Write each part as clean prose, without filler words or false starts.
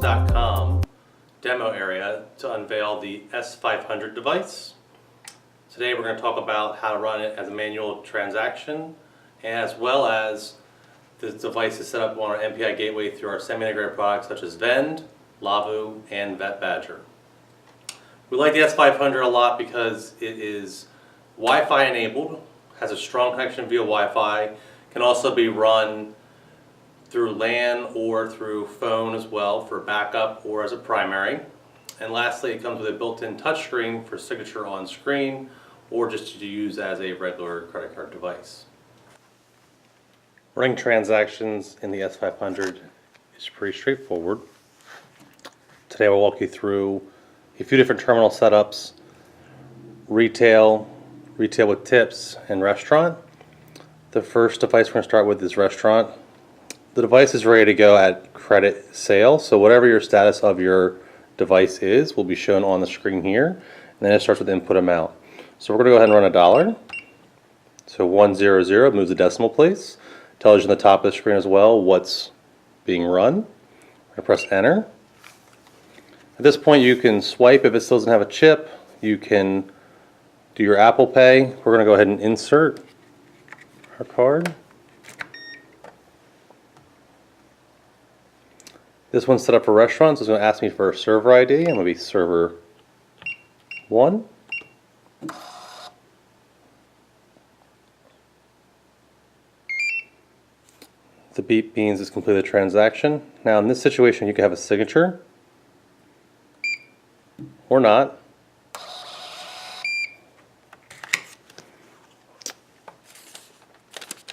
Untitled.com demo area to unveil the S500 device. Today we're going to talk about how to run it as a manual transaction, as well as this device is set up on our MPI gateway through our semi-integrated products such as Vend, Lavu, and VetBadger. We like the S500 a lot because it is Wi-Fi enabled, has a strong connection via Wi-Fi, can also be run through LAN or through phone as well for backup or as a primary. And lastly, it comes with a built-in touchscreen for signature on screen or just to use as a regular credit card device. Running transactions in the S500 is pretty straightforward. Today I'll walk you through a few different terminal setups: retail with tips, and restaurant. The first device we're going to start with is restaurant. The device is ready to go at credit sale, so whatever your status of your device is will be shown on the screen here, and then it starts with input amount. So we're going to go ahead and run $1. So 100 moves the decimal place, tells you on the top of the screen as well what's being run. I press enter. At this point you can swipe if it still doesn't have a chip. You can do your Apple Pay. We're going to go ahead and insert our card. This one's set up for restaurants, so it's going to ask me for a server ID. I'm going to be server 1. The beep means it's completed the transaction. Now in this situation you can have a signature or not.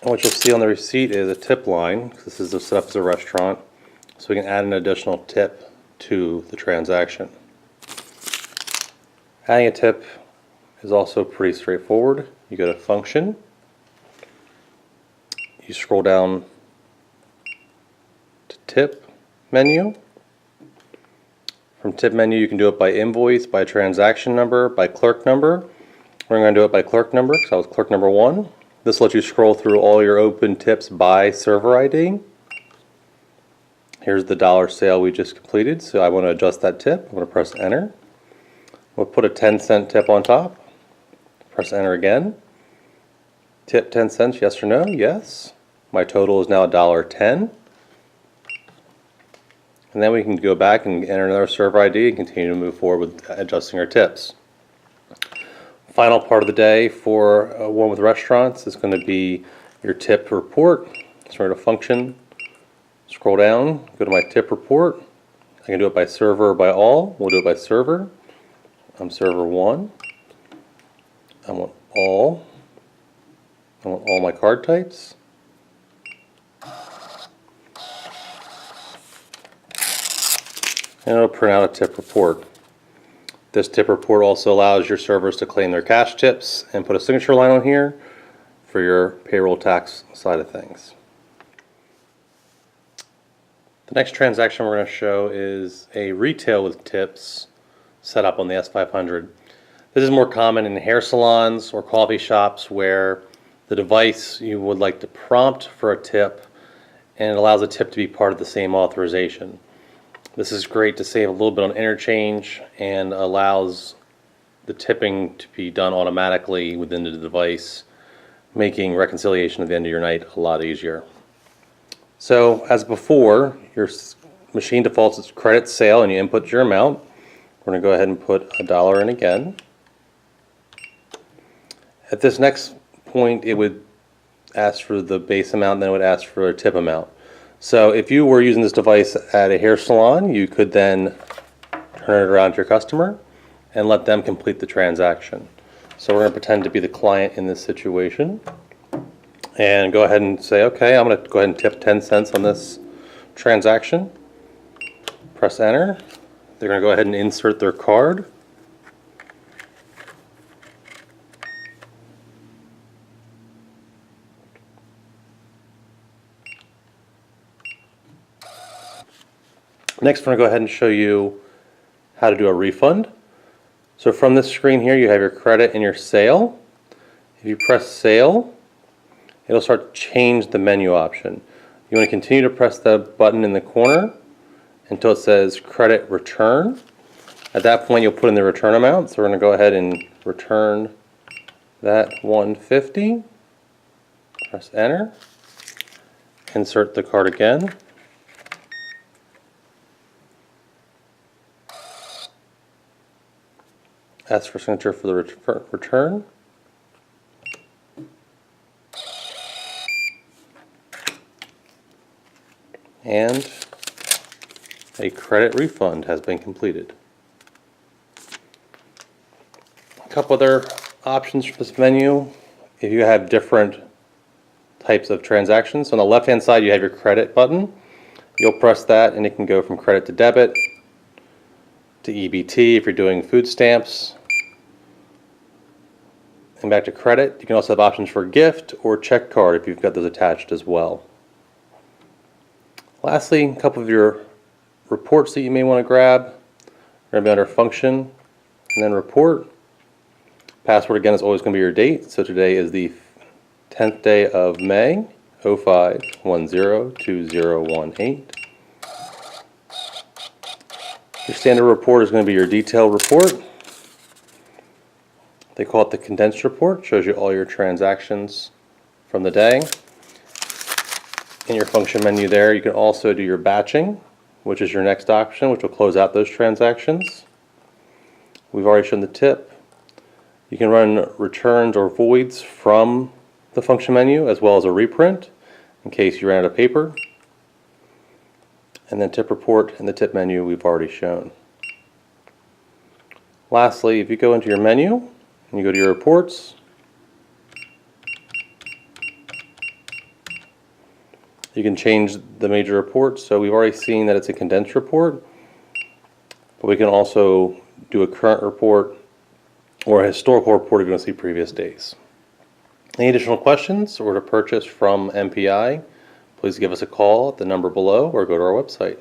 And what you'll see on the receipt is a tip line. This is set up as a restaurant, so we can add an additional tip to the transaction. Adding a tip is also pretty straightforward. You go to function, you scroll down to tip menu. From tip menu you can do it by invoice, by transaction number, by clerk number. We're going to do it by clerk number because I was clerk number 1. This lets you scroll through all your open tips by server ID. Here's the dollar sale we just completed, so I want to adjust that tip. I'm going to press enter. We'll put a 10-cent tip on top. Press enter again. Tip 10 cents, yes or no? Yes. My total is now $1.10. And then we can go back and enter another server ID and continue to move forward with adjusting our tips. Final part of the day for one with restaurants is going to be your tip report. So we're going to function, scroll down, go to my tip report. I can do it by server or by all. We'll do it by server. I'm server 1. I want all. I want all my card types. And it'll print out a tip report. This tip report also allows your servers to claim their cash tips and put a signature line on here for your payroll tax side of things. The next transaction we're going to show is a retail with tips set up on the S500. This is more common in hair salons or coffee shops where the device you would like to prompt for a tip, and it allows a tip to be part of the same authorization. This is great to save a little bit on interchange and allows the tipping to be done automatically within the device, making reconciliation at the end of your night a lot easier. So as before, your machine defaults its credit sale and you input your amount. We're going to go ahead and put $1 in again. At this next point it would ask for the base amount, and then it would ask for a tip amount. So if you were using this device at a hair salon, you could then turn it around to your customer and let them complete the transaction. So we're going to pretend to be the client in this situation and go ahead and say, okay, I'm going to go ahead and tip 10 cents on this transaction. Press enter. They're going to go ahead and insert their card. Next, we're going to go ahead and show you how to do a refund. So from this screen here, you have your credit and your sale. If you press sale, it'll start to change the menu option. You want to continue to press the button in the corner until it says credit return. At that point, you'll put in the return amount. So we're going to go ahead and return that 150. Press enter. Insert the card again. Ask for signature for the return. And a credit refund has been completed. A couple other options for this menu. If you have different types of transactions, on the left hand side you have your credit button. You'll press that and it can go from credit to debit to EBT if you're doing food stamps, and back to credit. You can also have options for gift or check card if you've got those attached as well. Lastly, a couple of your reports that you may want to grab are going to be under function and then report. Password again is always going to be your date. So today is the 10th day of May, 05102018. Your standard report is going to be your detailed report. They call it the condensed report. Shows you all your transactions from the day. In your function menu there, you can also do your batching, which is your next option, which will close out those transactions. We've already shown the tip. You can run returns or voids from the function menu, as well as a reprint in case you ran out of paper. And then tip report and the tip menu we've already shown. Lastly, if you go into your menu and you go to your reports, you can change the major reports. So we've already seen that it's a condensed report, but we can also do a current report or a historical report if you want to see previous days. Any additional questions or to purchase from MPI, please give us a call at the number below or go to our website.